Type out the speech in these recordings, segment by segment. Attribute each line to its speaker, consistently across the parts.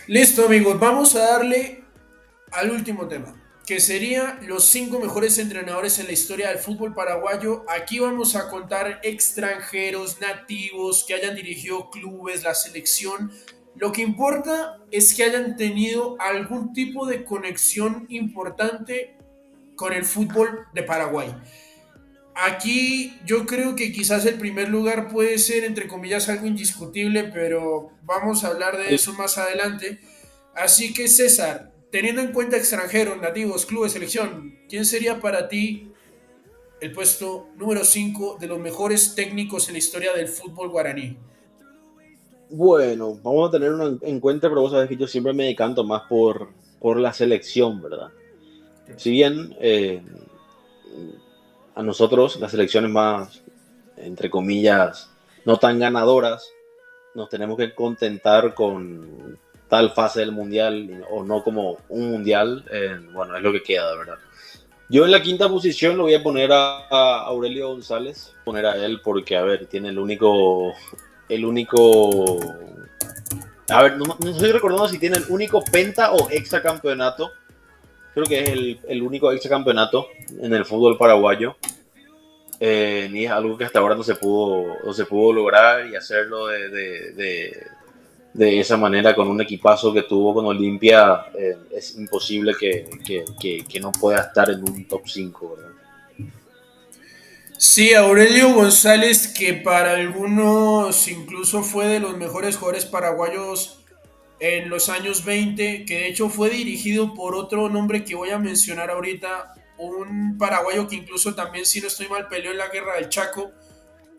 Speaker 1: Listo, amigos, vamos a darle al último tema, que sería los 5 mejores entrenadores en la historia del fútbol paraguayo. Aquí vamos a contar extranjeros, nativos, que hayan dirigido clubes, la selección. Lo que importa es que hayan tenido algún tipo de conexión importante con el fútbol de Paraguay. Aquí yo creo que quizás el primer lugar puede ser, entre comillas, algo indiscutible, pero vamos a hablar de eso más adelante. Así que César, teniendo en cuenta extranjeros, nativos, clubes, selección, ¿quién sería para ti el puesto número 5 de los mejores técnicos en la historia del fútbol guaraní?
Speaker 2: Bueno, vamos a tener en cuenta, pero vos sabés que yo siempre me decanto más por la selección, ¿verdad? Si bien a nosotros las selecciones más, entre comillas, no tan ganadoras, nos tenemos que contentar con tal fase del mundial o no como un mundial, bueno, es lo que queda, ¿verdad? Yo en la quinta posición lo voy a poner a Aurelio González, poner a él porque, a ver, tiene el único. A ver, no estoy recordando si tiene el único penta o hexacampeonato. Creo que es el único hexacampeonato en el fútbol paraguayo. Ni es algo que hasta ahora no se pudo lograr y hacerlo de esa manera con un equipazo que tuvo con Olimpia. Es imposible que no pueda estar en un top 5, ¿verdad?
Speaker 1: Sí, Aurelio González, que para algunos incluso fue de los mejores jugadores paraguayos en los años 20, que de hecho fue dirigido por otro nombre que voy a mencionar ahorita, un paraguayo que incluso también, si no estoy mal, peleó en la guerra del Chaco.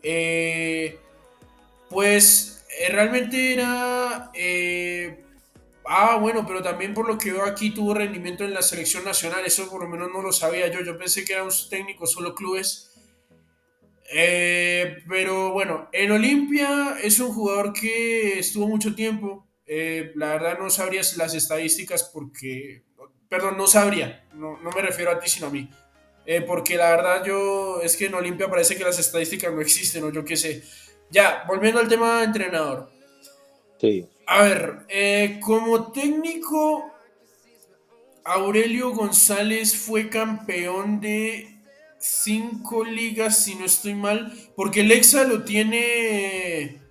Speaker 1: Eh, realmente era... bueno, pero también por lo que veo aquí tuvo rendimiento en la selección nacional, eso por lo menos no lo sabía yo pensé que era un técnico solo clubes. Pero bueno, en Olimpia es un jugador que estuvo mucho tiempo. La verdad no sabría las estadísticas porque, perdón, no sabría, no me refiero a ti sino a mí. Porque la verdad yo, es que en Olimpia parece que las estadísticas no existen o yo qué sé. Ya, volviendo al tema de entrenador.
Speaker 2: Sí.
Speaker 1: A ver, como técnico, Aurelio González fue campeón de 5 ligas, si no estoy mal, porque el Exa lo tiene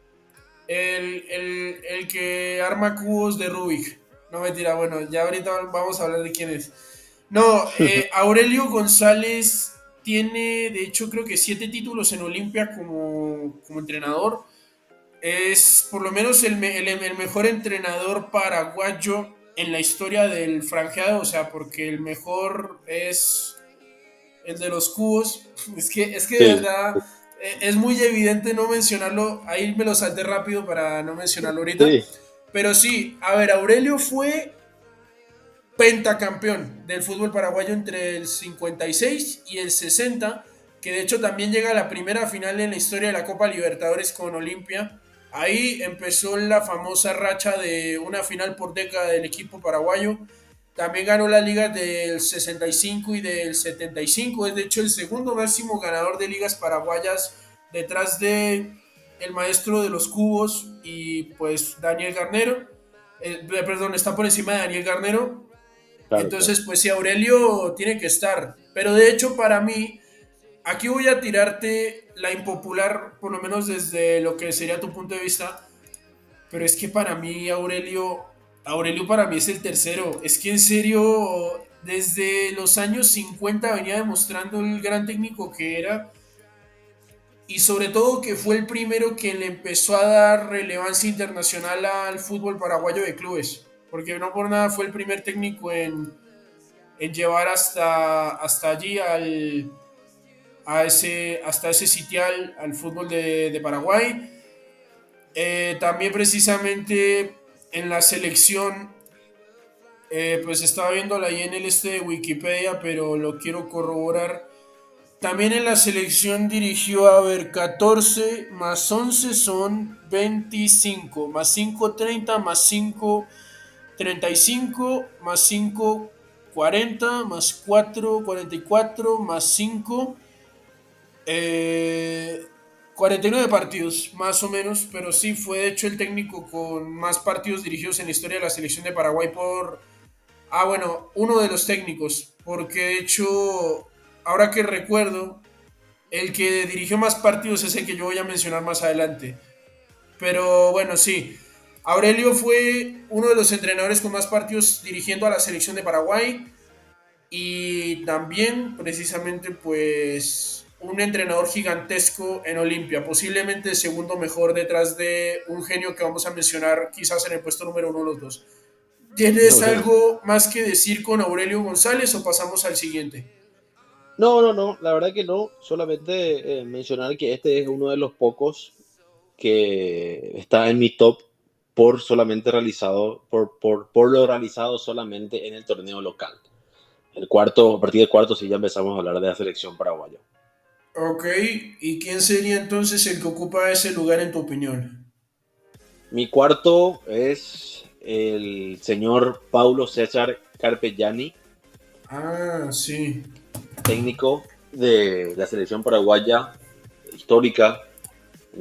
Speaker 1: el que arma cubos de Rubik. No mentira, bueno, ya ahorita vamos a hablar de quién es. No, Aurelio González tiene, de hecho, creo que 7 títulos en Olimpia como entrenador. Es por lo menos el mejor entrenador paraguayo en la historia del franjeado, o sea, porque el mejor es el de los cubos. Es que de
Speaker 2: Sí.
Speaker 1: verdad es muy evidente no mencionarlo. Ahí me lo salté rápido para no mencionarlo ahorita.
Speaker 2: Sí.
Speaker 1: Pero sí, a ver, Aurelio fue pentacampeón del fútbol paraguayo entre el 56 y el 60, que de hecho también llega a la primera final en la historia de la Copa Libertadores con Olimpia. Ahí empezó la famosa racha de una final por década del equipo paraguayo. También ganó la liga del 65 y del 75. Es de hecho el segundo máximo ganador de ligas paraguayas detrás de el maestro de los cubos y pues Daniel Garnero. Perdón, está por encima de Daniel Garnero.
Speaker 2: Claro, claro.
Speaker 1: Entonces, pues sí, Aurelio tiene que estar. Pero de hecho, para mí, aquí voy a tirarte la impopular, por lo menos desde lo que sería tu punto de vista. Pero es que para mí, Aurelio para mí es el tercero. Es que en serio, desde los años 50 venía demostrando el gran técnico que era. Y sobre todo que fue el primero que le empezó a dar relevancia internacional al fútbol paraguayo de clubes. Porque no por nada fue el primer técnico en llevar hasta allí hasta ese sitial al fútbol de Paraguay. También precisamente en la selección, pues estaba viéndola ahí en el de Wikipedia, pero lo quiero corroborar. También en la selección dirigió, a ver, 14 más 11 son 25, más 5 30, más 5 35, más 5 40, más 4 44, más 5 eh, 49 partidos, más o menos, pero sí fue de hecho el técnico con más partidos dirigidos en la historia de la selección de Paraguay por... Ah, bueno, uno de los técnicos, porque de hecho, ahora que recuerdo, el que dirigió más partidos es el que yo voy a mencionar más adelante. Pero bueno, sí. Aurelio fue uno de los entrenadores con más partidos dirigiendo a la selección de Paraguay y también precisamente pues un entrenador gigantesco en Olimpia, posiblemente el segundo mejor detrás de un genio que vamos a mencionar quizás en el puesto número uno de los dos. ¿Tienes
Speaker 2: Bueno,
Speaker 1: algo más que decir con Aurelio González o pasamos al siguiente?
Speaker 2: no, la verdad que no, solamente mencionar que este es uno de los pocos que está en mi top por solamente realizado, por lo realizado solamente en el torneo local. El cuarto, a partir del cuarto sí ya empezamos a hablar de la selección paraguaya.
Speaker 1: Ok, ¿y quién sería entonces el que ocupa ese lugar en tu opinión?
Speaker 2: Mi cuarto es el señor Paulo César Carpegiani,
Speaker 1: Ah, sí.
Speaker 2: técnico de la selección paraguaya histórica,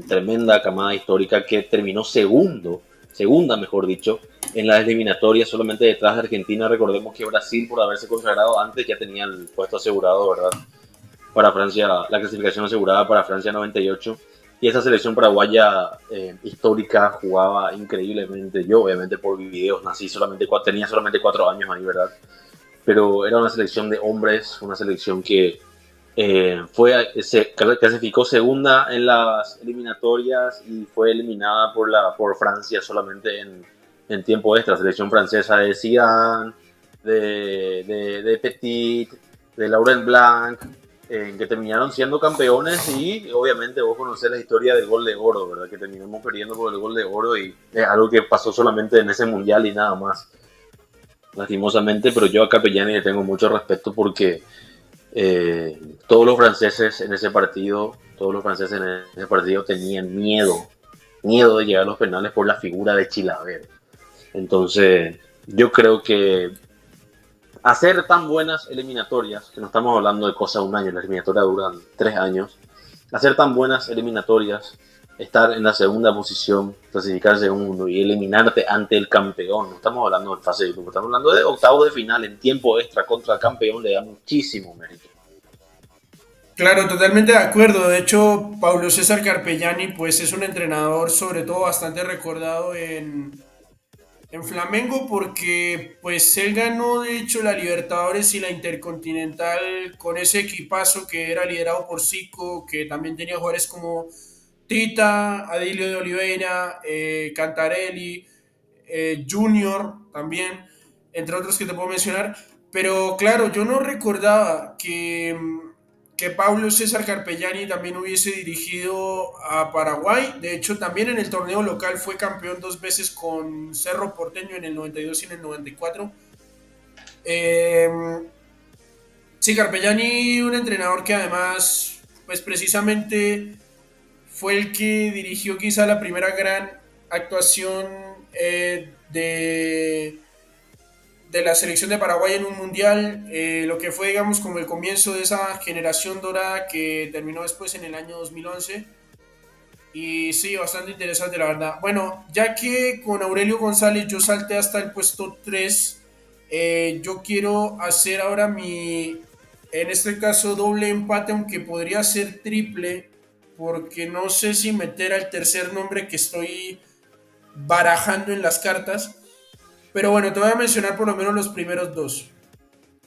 Speaker 2: tremenda camada histórica que terminó segunda mejor dicho, en las eliminatorias solamente detrás de Argentina. Recordemos que Brasil, por haberse consagrado antes, ya tenía el puesto asegurado, ¿verdad? Para Francia, la clasificación asegurada para Francia 98. Y esa selección paraguaya histórica jugaba increíblemente. Yo, obviamente, por videos nací tenía solamente 4 años ahí, ¿verdad? Pero era una selección de hombres, una selección que se clasificó segunda en las eliminatorias y fue eliminada por Francia solamente en tiempo extra. Selección francesa de Zidane, de Petit, de Laurent Blanc, que terminaron siendo campeones y obviamente vos conocés la historia del gol de oro, ¿verdad? Que terminamos perdiendo por el gol de oro y es algo que pasó solamente en ese mundial y nada más, lastimosamente, pero yo a Capellani le tengo mucho respeto porque todos los franceses en ese partido, tenían miedo de llegar a los penales por la figura de Chilaver. Entonces, yo creo que hacer tan buenas eliminatorias, que no estamos hablando de cosas de un año, las eliminatorias duran 3 años, hacer tan buenas eliminatorias, estar en la segunda posición, clasificar segundo y eliminarte ante el campeón, no estamos hablando de fase de grupo, estamos hablando de octavos de final en tiempo extra contra el campeón, le da muchísimo mérito.
Speaker 1: Claro, totalmente de acuerdo. De hecho, Paulo César Carpellani, pues es un entrenador sobre todo bastante recordado en Flamengo porque pues él ganó de hecho la Libertadores y la Intercontinental con ese equipazo que era liderado por Zico, que también tenía jugadores como Tita, Adilio de Oliveira, Cantarelli, Junior también, entre otros que te puedo mencionar. Pero claro, yo no recordaba que Pablo César Carpellani también hubiese dirigido a Paraguay. De hecho, también en el torneo local fue campeón dos veces con Cerro Porteño en el 92 y en el 94. Eh, sí, Carpellani, un entrenador que además, pues precisamente fue el que dirigió quizá la primera gran actuación de la selección de Paraguay en un mundial, lo que fue, digamos, como el comienzo de esa generación dorada que terminó después en el año 2011. Y sí, bastante interesante, la verdad. Bueno, ya que con Aurelio González yo salté hasta el puesto 3, yo quiero hacer ahora en este caso, doble empate, aunque podría ser triple, porque no sé si meter al tercer nombre que estoy barajando en las cartas. Pero bueno, te voy a mencionar por lo menos los primeros dos.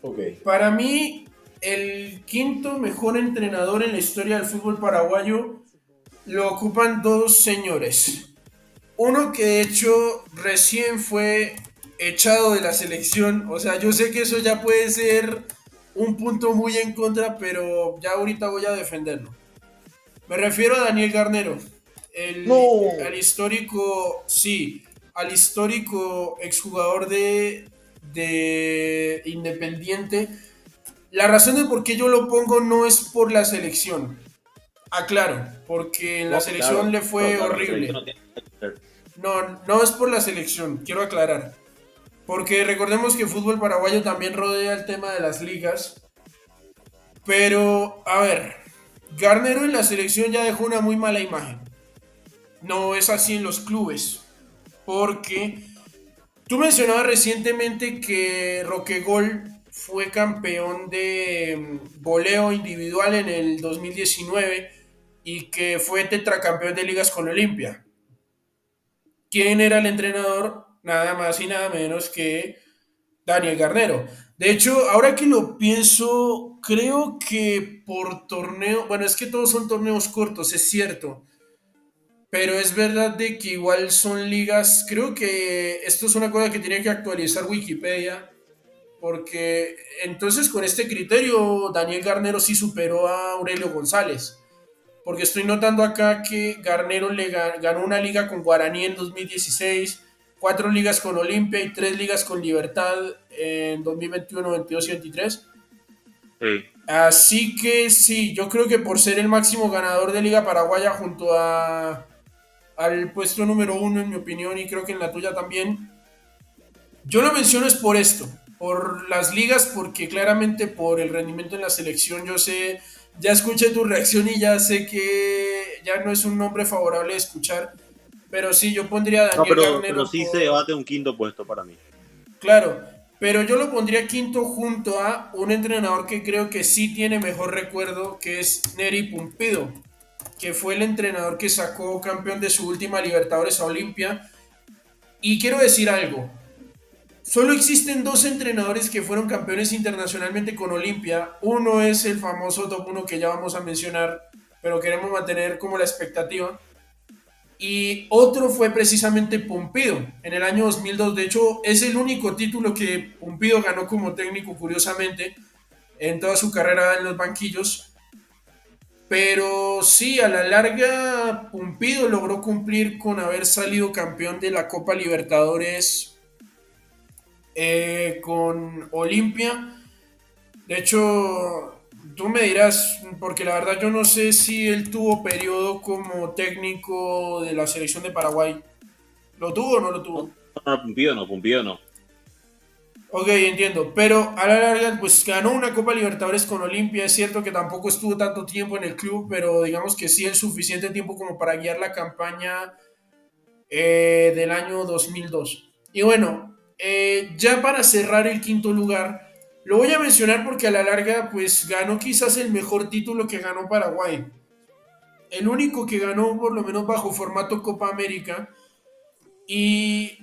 Speaker 2: Ok.
Speaker 1: Para mí, el quinto mejor entrenador en la historia del fútbol paraguayo lo ocupan dos señores. Uno que de hecho recién fue echado de la selección. O sea, yo sé que eso ya puede ser un punto muy en contra, pero ya ahorita voy a defenderlo. Me refiero a Daniel Garnero, al
Speaker 2: No,
Speaker 1: histórico, sí, al histórico exjugador de Independiente. La razón de por qué yo lo pongo no es por la selección. Aclaro, porque en la
Speaker 2: no,
Speaker 1: selección
Speaker 2: claro,
Speaker 1: le
Speaker 2: no,
Speaker 1: fue
Speaker 2: claro, la selección
Speaker 1: horrible.
Speaker 2: no tiene que ver.
Speaker 1: No, no es por la selección, quiero aclarar. Porque recordemos que el fútbol paraguayo también rodea el tema de las ligas. Pero, a ver, Garnero en la selección ya dejó una muy mala imagen. No es así en los clubes. Porque tú mencionabas recientemente que Roquegol fue campeón de goleo individual en el 2019 y que fue tetracampeón de ligas con Olimpia. ¿Quién era el entrenador? Nada más y nada menos que Daniel Garnero. De hecho, ahora que lo pienso, creo que por torneo, bueno, es que todos son torneos cortos, es cierto, pero es verdad de que igual son ligas, creo que esto es una cosa que tiene que actualizar Wikipedia, porque entonces con este criterio Daniel Garnero sí superó a Aurelio González, porque estoy notando acá que Garnero ganó una liga con Guaraní en 2016, cuatro ligas con Olimpia y tres ligas con Libertad en 2021, 22 y 23.
Speaker 2: Sí.
Speaker 1: Así que sí, yo creo que por ser el máximo ganador de Liga Paraguaya junto al puesto número uno en mi opinión y creo que en la tuya también, yo lo menciono es por esto, por las ligas, porque claramente por el rendimiento en la selección, yo sé, ya escuché tu reacción y ya sé que ya no es un nombre favorable de escuchar, pero sí, yo pondría a
Speaker 2: No,
Speaker 1: Daniel
Speaker 2: pero
Speaker 1: Garnero
Speaker 2: sí se
Speaker 1: por,
Speaker 2: debate un quinto puesto para mí.
Speaker 1: claro, pero yo lo pondría quinto junto a un entrenador que creo que sí tiene mejor recuerdo, que es Neri Pumpido, que fue el entrenador que sacó campeón de su última Libertadores a Olimpia. Y quiero decir algo, solo existen dos entrenadores que fueron campeones internacionalmente con Olimpia. Uno es el famoso top 1 que ya vamos a mencionar, pero queremos mantener como la expectativa. Y otro fue precisamente Pumpido en el año 2002. De hecho, es el único título que Pumpido ganó como técnico, curiosamente, en toda su carrera en los banquillos. Pero sí, a la larga, Pumpido logró cumplir con haber salido campeón de la Copa Libertadores con Olimpia. De hecho, tú me dirás, porque la verdad yo no sé si él tuvo periodo como técnico de la selección de Paraguay. ¿Lo tuvo o no lo
Speaker 2: No,
Speaker 1: tuvo?
Speaker 2: no, Pumpido no, Pumpido no.
Speaker 1: Ok, entiendo. Pero a la larga, pues ganó una Copa Libertadores con Olimpia. Es cierto que tampoco estuvo tanto tiempo en el club, pero digamos que sí el suficiente tiempo como para guiar la campaña del año 2002. Y bueno, ya para cerrar el quinto lugar, lo voy a mencionar porque a la larga, pues ganó quizás el mejor título que ganó Paraguay. El único que ganó, por lo menos bajo formato Copa América. Y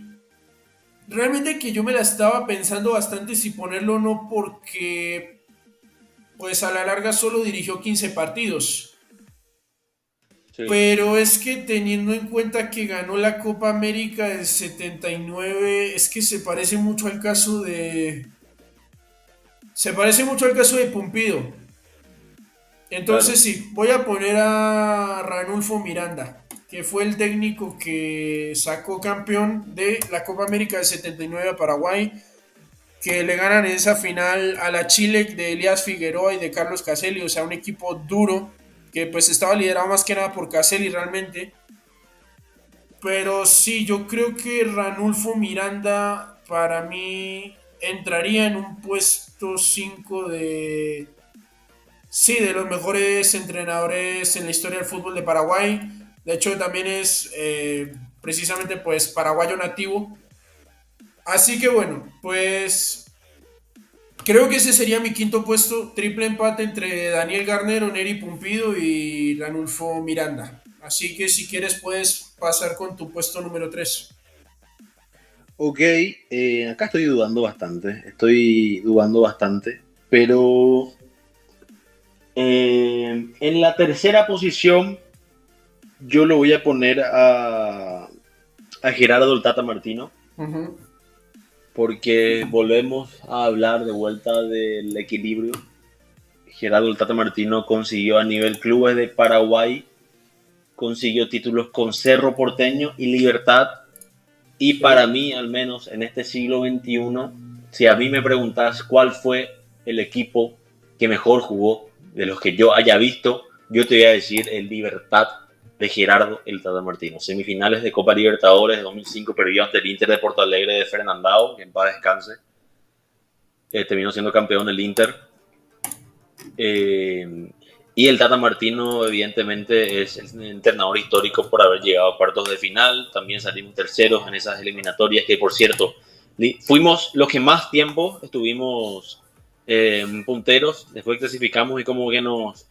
Speaker 1: realmente que yo me la estaba pensando bastante si ponerlo o no, porque pues a la larga solo dirigió 15 partidos.
Speaker 2: Sí.
Speaker 1: Pero es que teniendo en cuenta que ganó la Copa América del 79, es que se parece mucho al caso de... Se parece mucho al caso de Pumpido.
Speaker 2: Claro.
Speaker 1: Entonces sí, voy a poner a Ranulfo Miranda, que fue el técnico que sacó campeón de la Copa América del 79 a Paraguay, que le ganan en esa final a la Chile de Elías Figueroa y de Carlos Caselli, o sea, un equipo duro que pues estaba liderado más que nada por Caselli realmente. Pero sí, yo creo que Ranulfo Miranda para mí entraría en un puesto 5 de... Sí, de los mejores entrenadores en la historia del fútbol de Paraguay. De hecho, también es precisamente pues paraguayo nativo. Así que bueno, pues creo que ese sería mi quinto puesto, triple empate entre Daniel Garnero, Neri Pumpido y Ranulfo Miranda. Así que si quieres puedes pasar con tu puesto número 3.
Speaker 2: Ok, acá estoy dudando bastante, pero en la tercera posición yo lo voy a poner a Gerardo el Tata Martino,
Speaker 1: Uh-huh.
Speaker 2: porque volvemos a hablar de vuelta del equilibrio. Gerardo el Tata Martino consiguió a nivel clubes de Paraguay, consiguió títulos con Cerro Porteño y Libertad. Y para
Speaker 1: Sí.
Speaker 2: mí, al menos en este siglo XXI, si a mí me preguntas cuál fue el equipo que mejor jugó de los que yo haya visto, yo te voy a decir el Libertad de Gerardo el Tata Martino. Semifinales de Copa Libertadores de 2005 perdió ante el Inter de Porto Alegre de Fernandao, que en paz descanse. Terminó siendo campeón el Inter. Eh, Y el Tata Martino, evidentemente, es el entrenador histórico por haber llegado a cuartos de final. También salimos terceros en esas eliminatorias, que por cierto, fuimos los que más tiempo estuvimos punteros. Después clasificamos y como que nos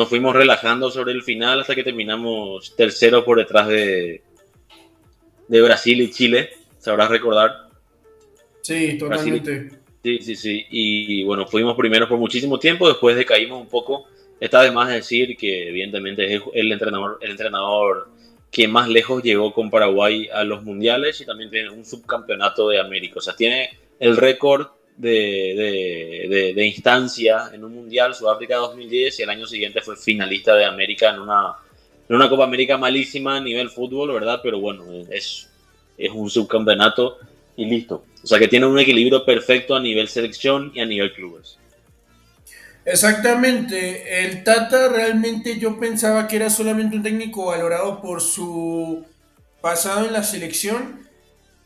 Speaker 2: fuimos relajando sobre el final hasta que terminamos terceros por detrás de Brasil y Chile. Sabrás recordar.
Speaker 1: Sí,
Speaker 2: Brasil.
Speaker 1: totalmente.
Speaker 2: Sí, sí, sí. Y bueno, fuimos primeros por muchísimo tiempo, después decaímos un poco. Está de más decir que evidentemente es el entrenador que más lejos llegó con Paraguay a los mundiales y también tiene un subcampeonato de América. O sea, tiene el récord de instancia en un mundial, Sudáfrica 2010, y el año siguiente fue finalista de América en una Copa América malísima a nivel fútbol, ¿verdad? Pero bueno, es un subcampeonato y listo. O sea que tiene un equilibrio perfecto a nivel selección y a nivel clubes.
Speaker 1: Exactamente, el Tata realmente yo pensaba que era solamente un técnico valorado por su pasado en la selección,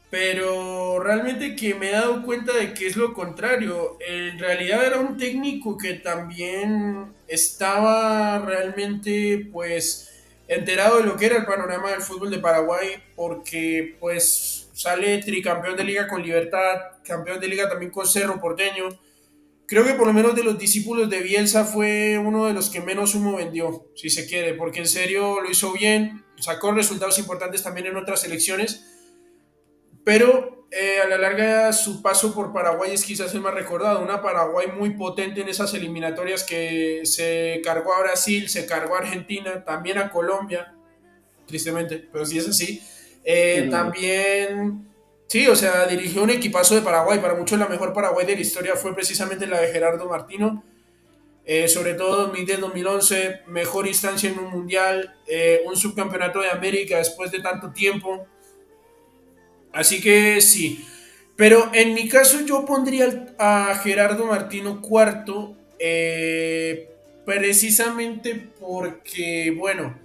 Speaker 1: pero realmente que me he dado cuenta de que es lo contrario. En realidad era un técnico que también estaba realmente pues enterado de lo que era el panorama del fútbol de Paraguay, porque pues sale tricampeón de liga con Libertad, campeón de liga también con Cerro Porteño. Creo que por lo menos de los discípulos de Bielsa fue uno de los que menos humo vendió, si se quiere, porque en serio lo hizo bien, sacó resultados importantes también en otras elecciones, pero a la larga su paso por Paraguay es quizás el más recordado. Una Paraguay muy potente en esas eliminatorias que se cargó a Brasil, se cargó a Argentina, también a Colombia, tristemente, pero sí es así. También, sí, o sea, dirigió un equipazo de Paraguay. Para muchos la mejor Paraguay de la historia fue precisamente la de Gerardo Martino. Sobre todo 2010-2011, mejor instancia en un mundial, un subcampeonato de América después de tanto tiempo. Así que sí. Pero en mi caso yo pondría a Gerardo Martino cuarto, precisamente porque, bueno,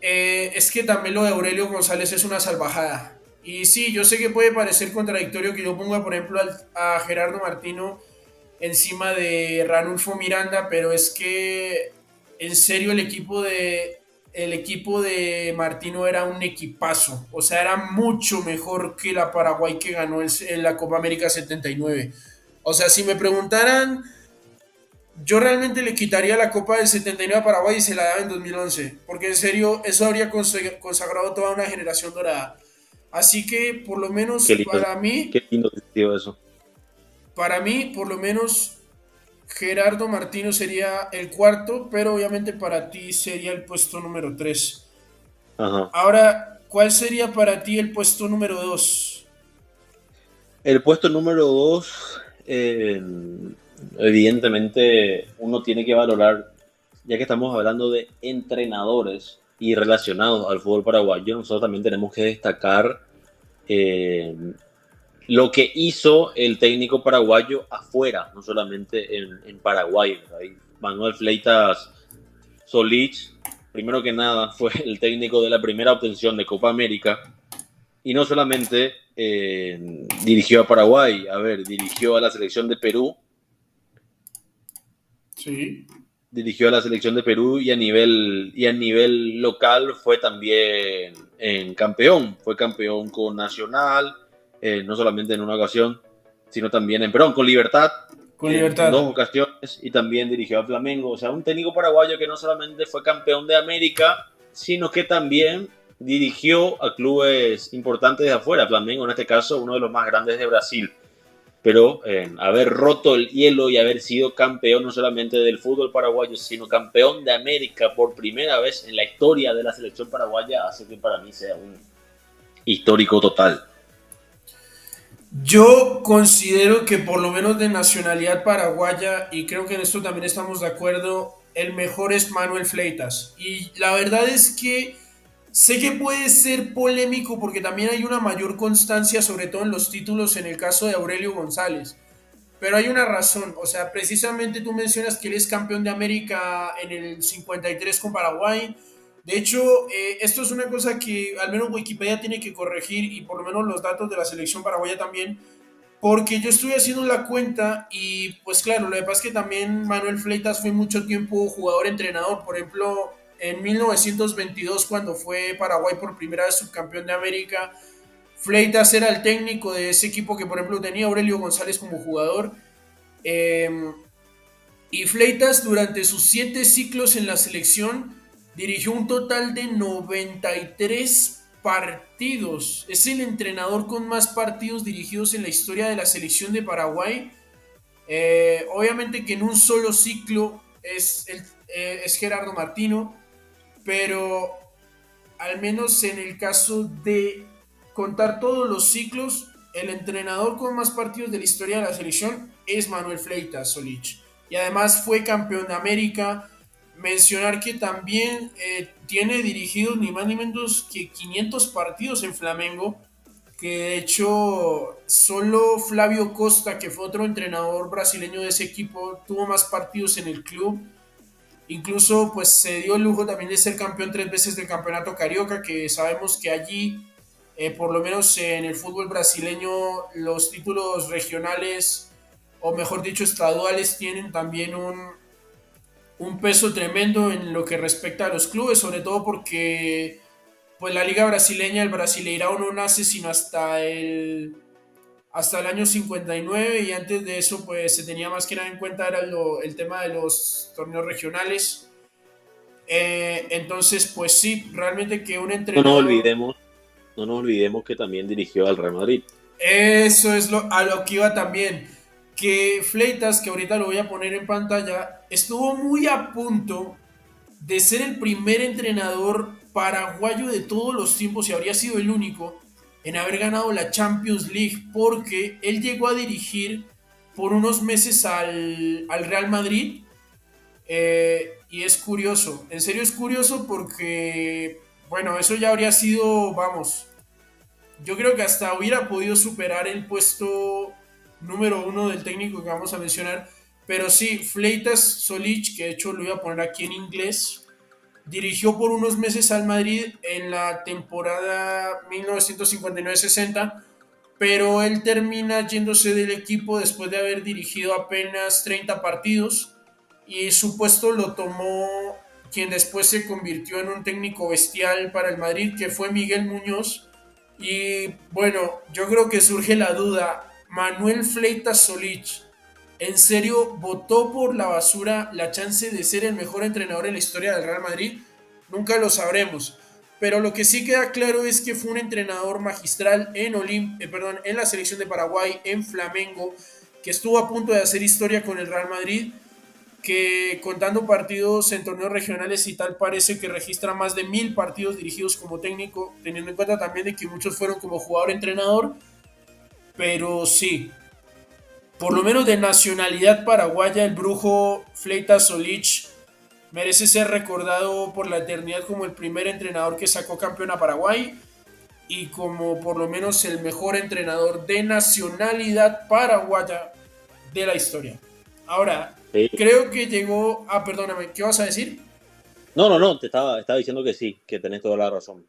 Speaker 1: es que también lo de Aurelio González es una salvajada. Y sí, yo sé que puede parecer contradictorio que yo ponga, por ejemplo, a Gerardo Martino encima de Ranulfo Miranda, pero es que en serio el equipo de Martino era un equipazo, o sea, era mucho mejor que la Paraguay que ganó en la Copa América 79. O sea, si me preguntaran, yo realmente le quitaría la Copa del 79 a Paraguay y se la daba en 2011, porque en serio eso habría consagrado toda una generación dorada. Así que por lo menos
Speaker 2: Qué lindo, qué lindo sentido eso.
Speaker 1: para mí, por lo menos Gerardo Martino sería el cuarto, pero obviamente para ti sería el puesto número 3.
Speaker 2: Ajá.
Speaker 1: Ahora, ¿cuál sería para ti el puesto número 2?
Speaker 2: El puesto número 2, evidentemente uno tiene que valorar, ya que estamos hablando de entrenadores y relacionados al fútbol paraguayo, nosotros también tenemos que destacar eh, lo que hizo el técnico paraguayo afuera, no solamente en Paraguay. Manuel Fleitas Solís, primero que nada, fue el técnico de la primera obtención de Copa América y no solamente dirigió a Paraguay, a ver, dirigió a la selección de Perú,
Speaker 1: Sí.
Speaker 2: dirigió a la selección de Perú y a nivel local fue también fue campeón con Nacional, no solamente en una ocasión, sino también perdón, con Libertad
Speaker 1: Con
Speaker 2: en dos
Speaker 1: libertad.
Speaker 2: ocasiones y también dirigió a Flamengo. O sea, un técnico paraguayo que no solamente fue campeón de América, sino que también dirigió a clubes importantes de afuera. Flamengo, en este caso, uno de los más grandes de Brasil. Pero haber roto el hielo y haber sido campeón no solamente del fútbol paraguayo, sino campeón de América por primera vez en la historia de la selección paraguaya hace que para mí sea un histórico total.
Speaker 1: Yo considero que por lo menos de nacionalidad paraguaya, y creo que en esto también estamos de acuerdo, el mejor es Manuel Fleitas. Y la verdad es que sé que puede ser polémico porque también hay una mayor constancia, sobre todo en los títulos, en el caso de Aurelio González. Pero hay una razón, o sea, precisamente tú mencionas que él es campeón de América en el 53 con Paraguay. De hecho, esto es una cosa que al menos Wikipedia tiene que corregir y por lo menos los datos de la selección paraguaya también, Porque yo estuve haciendo la cuenta y pues claro, lo que pasa es que también Manuel Fleitas fue mucho tiempo jugador-entrenador. Por ejemplo, en 1922 cuando fue Paraguay por primera vez subcampeón de América, Fleitas era el técnico de ese equipo que por ejemplo tenía Aurelio González como jugador. Eh, y Fleitas durante sus 7 ciclos en la selección dirigió un total de 93 partidos. Es el entrenador con más partidos dirigidos en la historia de la selección de Paraguay. Obviamente que en un solo ciclo es Gerardo Martino, pero al menos en el caso de contar todos los ciclos, el entrenador con más partidos de la historia de la selección es Manuel Fleitas Solich. Y además fue campeón de América. Mencionar que también tiene dirigidos ni más ni menos que 500 partidos en Flamengo, que de hecho solo Flavio Costa, que fue otro entrenador brasileño de ese equipo, tuvo más partidos en el club. Incluso pues se dio el lujo también de ser campeón 3 veces del campeonato carioca, que sabemos que allí, por lo menos en el fútbol brasileño, los títulos regionales, o mejor dicho estaduales, tienen también un peso tremendo en lo que respecta a los clubes, sobre todo porque pues la liga brasileña, el Brasileirão no nace sino hasta el año 59 y antes de eso pues se tenía más que nada en cuenta era el tema de los torneos regionales. Entonces pues sí, realmente que un
Speaker 2: No nos
Speaker 1: entrenador,
Speaker 2: olvidemos, no nos olvidemos que también dirigió al Real Madrid.
Speaker 1: eso es a lo que iba también, que Fleitas, que ahorita lo voy a poner en pantalla, estuvo muy a punto de ser el primer entrenador paraguayo de todos los tiempos y habría sido el único en haber ganado la Champions League porque él llegó a dirigir por unos meses al Real Madrid. Y es curioso, en serio es curioso porque, bueno, eso ya habría sido, vamos, yo creo que hasta hubiera podido superar el puesto número uno del técnico que vamos a mencionar. Pero sí, Fleitas Solich, que de hecho lo voy a poner aquí en inglés, dirigió por unos meses al Madrid en la temporada 1959-60, pero él termina yéndose del equipo después de haber dirigido apenas 30 partidos y su puesto lo tomó quien después se convirtió en un técnico bestial para el Madrid, que fue Miguel Muñoz. Y bueno, yo creo que surge la duda, Manuel Fleitas Solich, ¿en serio votó por la basura la chance de ser el mejor entrenador en la historia del Real Madrid? Nunca lo sabremos. Pero lo que sí queda claro es que fue un entrenador magistral en la selección de Paraguay, en Flamengo, que estuvo a punto de hacer historia con el Real Madrid, que contando partidos en torneos regionales y tal parece que registra más de 1000 partidos dirigidos como técnico, teniendo en cuenta también de que muchos fueron como jugador-entrenador, pero sí, por lo menos de nacionalidad paraguaya, el brujo Fleitas Solich merece ser recordado por la eternidad como el primer entrenador que sacó campeón a Paraguay y como por lo menos el mejor entrenador de nacionalidad paraguaya de la historia. Ahora,
Speaker 2: Sí.
Speaker 1: creo que llegó... Ah, perdóname, ¿qué vas a decir?
Speaker 2: No, estaba diciendo que sí, que tenés toda la razón.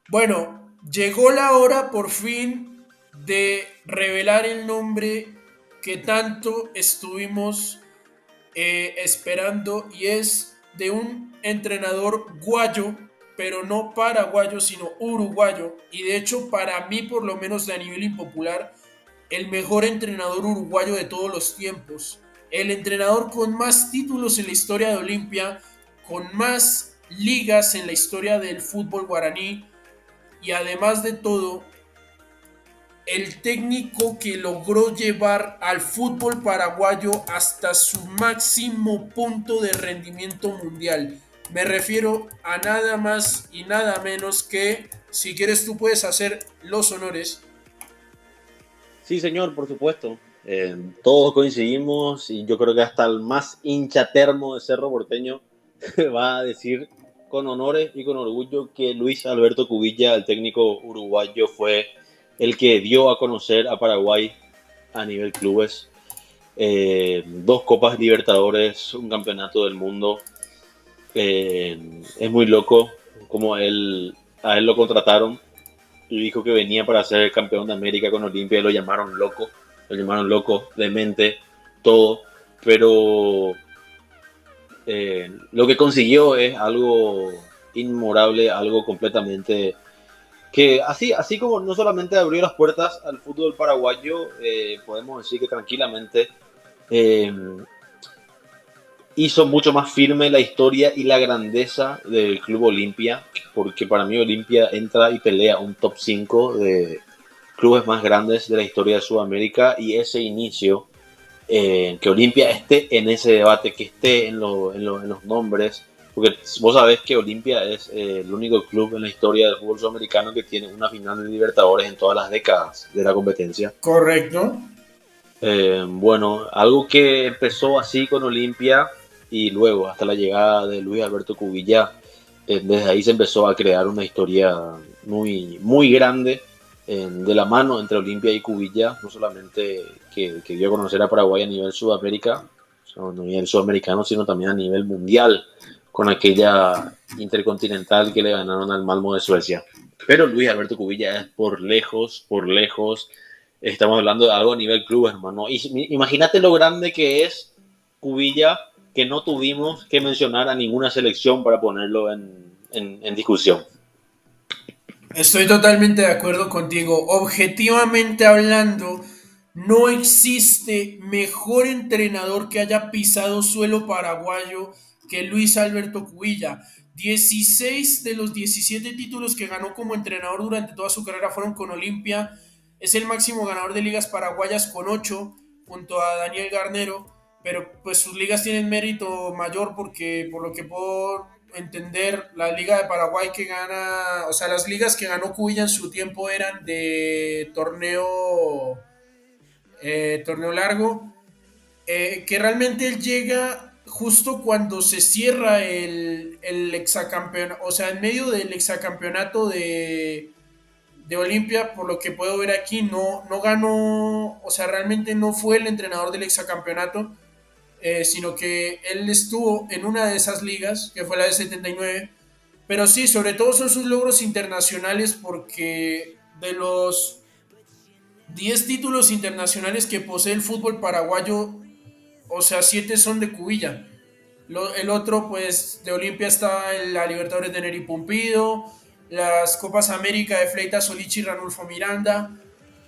Speaker 1: Bueno, llegó la hora por fin de revelar el nombre que tanto estuvimos esperando y es de un entrenador guayo, pero no paraguayo, sino uruguayo. Y de hecho, para mí, por lo menos de a nivel impopular, el mejor entrenador uruguayo de todos los tiempos. El entrenador con más títulos en la historia de Olimpia, con más ligas en la historia del fútbol guaraní y además de todo, el técnico que logró llevar al fútbol paraguayo hasta su máximo punto de rendimiento mundial. Me refiero a nada más y nada menos que, si quieres tú puedes hacer los honores.
Speaker 2: Sí, señor, por supuesto. Todos coincidimos y yo creo que hasta el más hincha termo de Cerro Porteño va a decir con honores y con orgullo que Luis Alberto Cubilla, el técnico uruguayo, fue el que dio a conocer a Paraguay a nivel clubes. 2 Copas Libertadores, un campeonato del mundo. Es muy loco como a él lo contrataron y dijo que venía para ser campeón de América con Olimpia y lo llamaron loco, demente, todo, pero lo que consiguió es algo inmorable, algo completamente que así como no solamente abrió las puertas al fútbol paraguayo, podemos decir que tranquilamente eh, hizo mucho más firme la historia y la grandeza del Club Olimpia, porque para mí Olimpia entra y pelea un top 5 de clubes más grandes de la historia de Sudamérica, y ese inicio, que Olimpia esté en ese debate, que esté en los nombres, porque vos sabés que Olimpia es el único club en la historia del fútbol sudamericano que tiene una final de Libertadores en todas las décadas de la competencia.
Speaker 1: Correcto.
Speaker 2: Bueno, algo que empezó así con Olimpia y luego hasta la llegada de Luis Alberto Cubilla, desde ahí se empezó a crear una historia muy grande, de la mano entre Olimpia y Cubilla, no solamente que dio a conocer a Paraguay a nivel Sudamérica, a nivel sudamericano, sino también a nivel mundial, con aquella intercontinental que le ganaron al Malmo de Suecia. Pero Luis Alberto Cubilla es por lejos, estamos hablando de algo a nivel club, hermano. Imagínate lo grande que es Cubilla, que no tuvimos que mencionar a ninguna selección para ponerlo en discusión.
Speaker 1: Estoy totalmente de acuerdo contigo. Objetivamente hablando, no existe mejor entrenador que haya pisado suelo paraguayo que Luis Alberto Cubilla. 16 de los 17 títulos que ganó como entrenador durante toda su carrera fueron con Olimpia. Es el máximo ganador de ligas paraguayas con 8, junto a Daniel Garnero. Pero pues sus ligas tienen mérito mayor porque por lo que puedo entender, la Liga de Paraguay que gana, o sea, las ligas que ganó Cubilla en su tiempo eran de torneo largo, que realmente él llega justo cuando se cierra el hexacampeonato, o sea, en medio del hexacampeonato de Olimpia, por lo que puedo ver aquí, no ganó, o sea, realmente no fue el entrenador del hexacampeonato, sino que él estuvo en una de esas ligas, que fue la de 79, pero sí, sobre todo son sus logros internacionales porque de los 10 títulos internacionales que posee el fútbol paraguayo, o sea, 7 son de Cubilla. El otro, pues, de Olimpia está en la Libertadores de Neri Pumpido, las Copas América de Fleita Solichi y Ranulfo Miranda,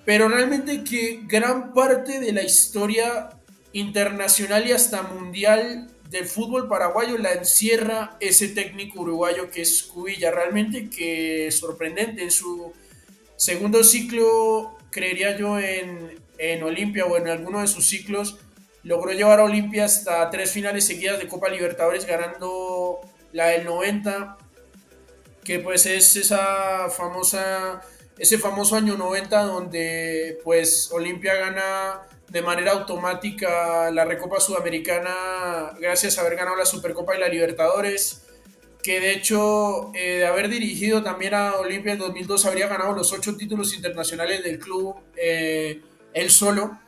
Speaker 1: pero realmente que gran parte de la historia internacional y hasta mundial del fútbol paraguayo la encierra ese técnico uruguayo que es Cubilla. Realmente que sorprendente. En su segundo ciclo, creería yo, en Olimpia o en alguno de sus ciclos, logró llevar a Olimpia hasta 3 finales seguidas de Copa Libertadores, ganando la del 90, que pues es ese famoso año 90 donde pues Olimpia gana de manera automática la Recopa Sudamericana gracias a haber ganado la Supercopa y la Libertadores, que de hecho de haber dirigido también a Olimpia en 2002 habría ganado los 8 títulos internacionales del club él solo.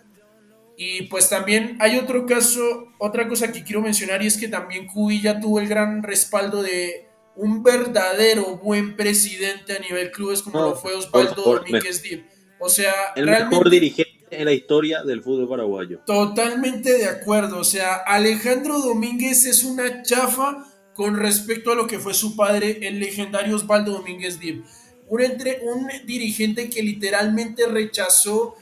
Speaker 1: Y pues también hay otro caso, otra cosa que quiero mencionar, y es que también Cubilla tuvo el gran respaldo de un verdadero buen presidente a nivel clubes como lo
Speaker 2: No,
Speaker 1: fue
Speaker 2: por
Speaker 1: Osvaldo
Speaker 2: favor,
Speaker 1: Domínguez Dip. O sea,
Speaker 2: el mejor
Speaker 1: realmente
Speaker 2: dirigente en la historia del fútbol paraguayo.
Speaker 1: totalmente de acuerdo. O sea, Alejandro Domínguez es una chafa con respecto a lo que fue su padre, el legendario Osvaldo Domínguez Dip. Un dirigente que literalmente rechazó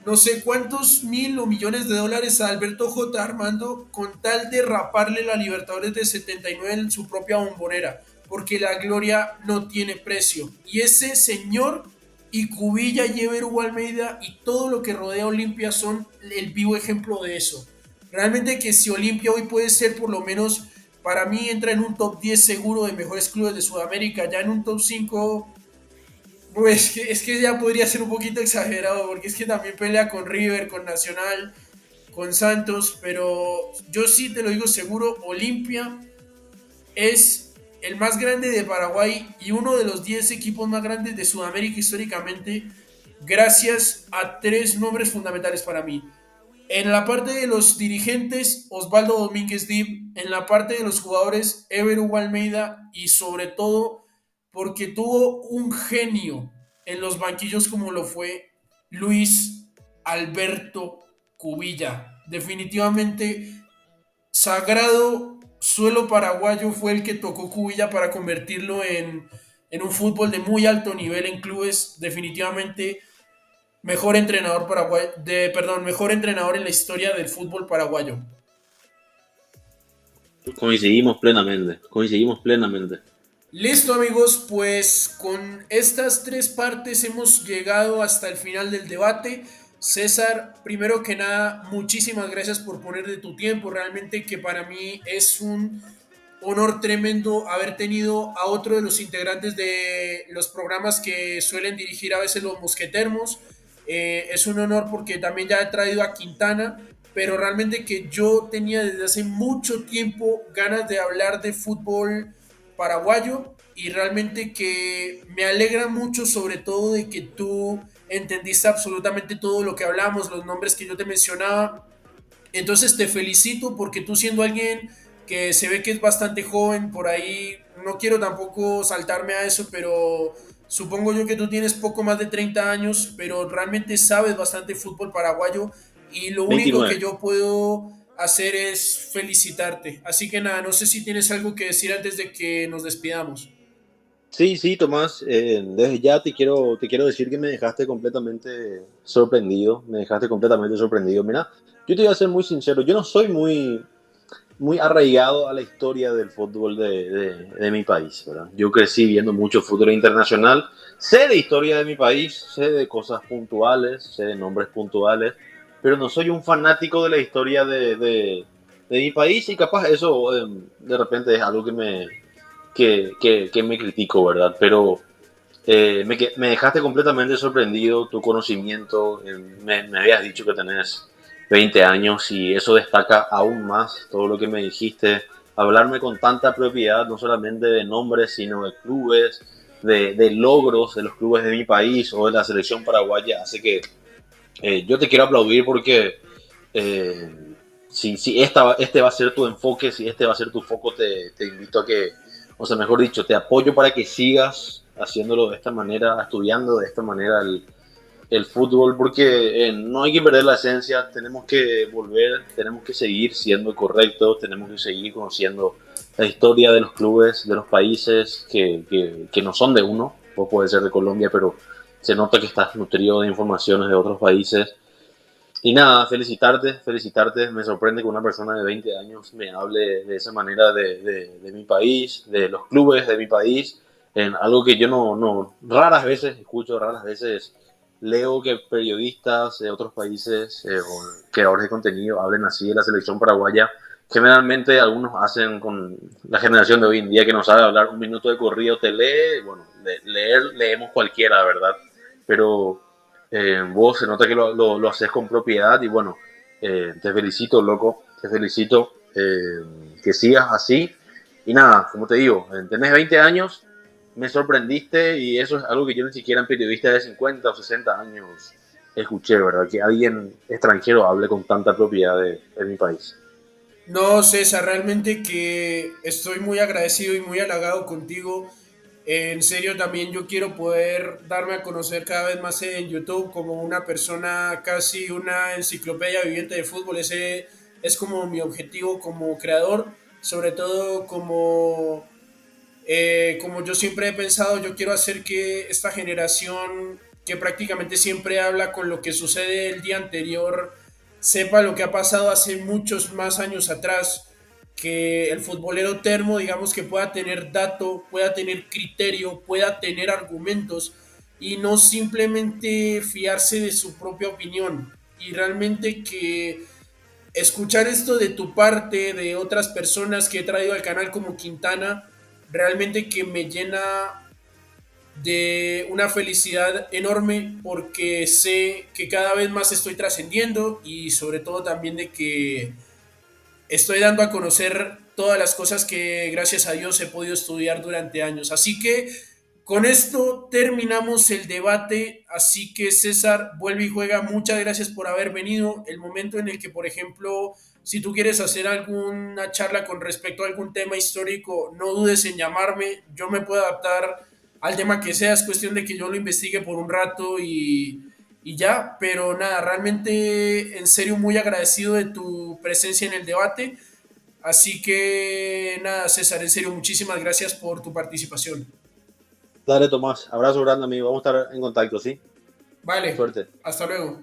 Speaker 1: no sé cuántos mil o millones de dólares a Alberto J. Armando con tal de raparle la Libertadores de 79 en su propia bombonera, porque la gloria no tiene precio. Y ese señor y Cubilla y Ever Hugo Almeida y todo lo que rodea a Olimpia son el vivo ejemplo de eso. Realmente que si Olimpia hoy puede ser por lo menos, para mí entra en un top 10 seguro de mejores clubes de Sudamérica, ya en un top 5 pues es que ya podría ser un poquito exagerado, porque es que también pelea con River, con Nacional, con Santos, pero yo sí te lo digo seguro, Olimpia es el más grande de Paraguay y uno de los 10 equipos más grandes de Sudamérica históricamente, gracias a 3 nombres fundamentales para mí. En la parte de los dirigentes, Osvaldo Domínguez Dib. En la parte de los jugadores, Ever Hugo Almeida. Y sobre todo, porque tuvo un genio. en los banquillos como lo fue Luis Alberto Cubilla. Definitivamente, sagrado suelo paraguayo fue el que tocó Cubilla para convertirlo en un fútbol de muy alto nivel en clubes. Definitivamente, mejor entrenador paraguayo, perdón, mejor entrenador en la historia del fútbol paraguayo.
Speaker 2: Coincidimos plenamente, coincidimos plenamente.
Speaker 1: Listo amigos, pues con estas tres partes hemos llegado hasta el final del debate. César, primero que nada, muchísimas gracias por poner de tu tiempo. Realmente que para mí es un honor tremendo haber tenido a otro de los integrantes de los programas que suelen dirigir a veces los mosquetermos. Es un honor porque también ya he traído a Quintana, pero realmente que yo tenía desde hace mucho tiempo ganas de hablar de fútbol paraguayo y realmente que me alegra mucho sobre todo de que tú entendiste absolutamente todo lo que hablamos, los nombres que yo te mencionaba. Entonces te felicito porque tú siendo alguien que se ve que es bastante joven por ahí, no quiero tampoco saltarme a eso, pero supongo yo que tú tienes poco más de 30 años, pero realmente sabes bastante fútbol paraguayo y lo único que
Speaker 2: 29.
Speaker 1: yo puedo hacer es felicitarte. Así que nada, no sé si tienes algo que decir antes de que nos despidamos.
Speaker 2: Sí, sí, Tomás, desde ya te quiero decir que me dejaste completamente sorprendido, me dejaste completamente sorprendido. Mira, yo te voy a ser muy sincero, yo no soy muy arraigado a la historia del fútbol de mi país, ¿verdad? Yo crecí viendo mucho fútbol internacional, sé de historia de mi país, sé de cosas puntuales, sé de nombres puntuales, pero no soy un fanático de la historia de mi país y capaz eso de repente es algo que me critico, ¿verdad? Pero me dejaste completamente sorprendido tu conocimiento. Me habías dicho que tenés 20 años y eso destaca aún más todo lo que me dijiste. Hablarme con tanta propiedad, no solamente de nombres, sino de clubes, de logros de los clubes de mi país o de la selección paraguaya, hace que yo te quiero aplaudir porque eh, si este va a ser tu enfoque, si este va a ser tu foco, te invito a que, o sea, mejor dicho, te apoyo para que sigas haciéndolo de esta manera, estudiando de esta manera el fútbol, porque no hay que perder la esencia, tenemos que volver, tenemos que seguir siendo correctos, tenemos que seguir conociendo la historia de los clubes, de los países que no son de uno, vos puede ser de Colombia, pero se nota que estás nutrido de informaciones de otros países. Y nada, felicitarte. Me sorprende que una persona de 20 años me hable de esa manera de mi país, de los clubes de mi país, en algo que yo raras veces escucho, raras veces leo que periodistas de otros países o creadores de contenido hablen así de la selección paraguaya. Generalmente algunos hacen con la generación de hoy en día que no sabe hablar un minuto de corrido, te lee, bueno, leer leemos cualquiera, ¿verdad? Pero vos se nota que lo haces con propiedad y bueno, te felicito, loco, te felicito, que sigas así. Y nada, como te digo, tenés 20 años, me sorprendiste y eso es algo que yo ni siquiera en periodistas de 50 o 60 años escuché, ¿verdad? Que alguien extranjero hable con tanta propiedad de mi país.
Speaker 1: No, César, realmente que estoy muy agradecido y muy halagado contigo. En serio, también yo quiero poder darme a conocer cada vez más en YouTube como una persona, casi una enciclopedia viviente de fútbol. Ese es como mi objetivo como creador, sobre todo como yo siempre he pensado, yo quiero hacer que esta generación que prácticamente siempre habla con lo que sucede el día anterior, sepa lo que ha pasado hace muchos más años atrás, que el futbolero termo, digamos, que pueda tener dato, pueda tener criterio, pueda tener argumentos y no simplemente fiarse de su propia opinión. Y realmente que escuchar esto de tu parte, de otras personas que he traído al canal como Quintana, realmente que me llena de una felicidad enorme porque sé que cada vez más estoy trascendiendo y sobre todo también de que estoy dando a conocer todas las cosas que gracias a Dios he podido estudiar durante años. Así que con esto terminamos el debate. Así que César, vuelve y juega. Muchas gracias por haber venido. El momento en el que, por ejemplo, si tú quieres hacer alguna charla con respecto a algún tema histórico, no dudes en llamarme. Yo me puedo adaptar al tema que sea, es cuestión de que yo lo investigue por un rato y ya, pero nada, realmente en serio muy agradecido de tu presencia en el debate, así que nada, César, en serio, muchísimas gracias por tu participación.
Speaker 2: Dale, Tomás. Abrazo grande, amigo. Vamos a estar en contacto, ¿sí?
Speaker 1: Vale,
Speaker 2: Suerte.
Speaker 1: hasta luego.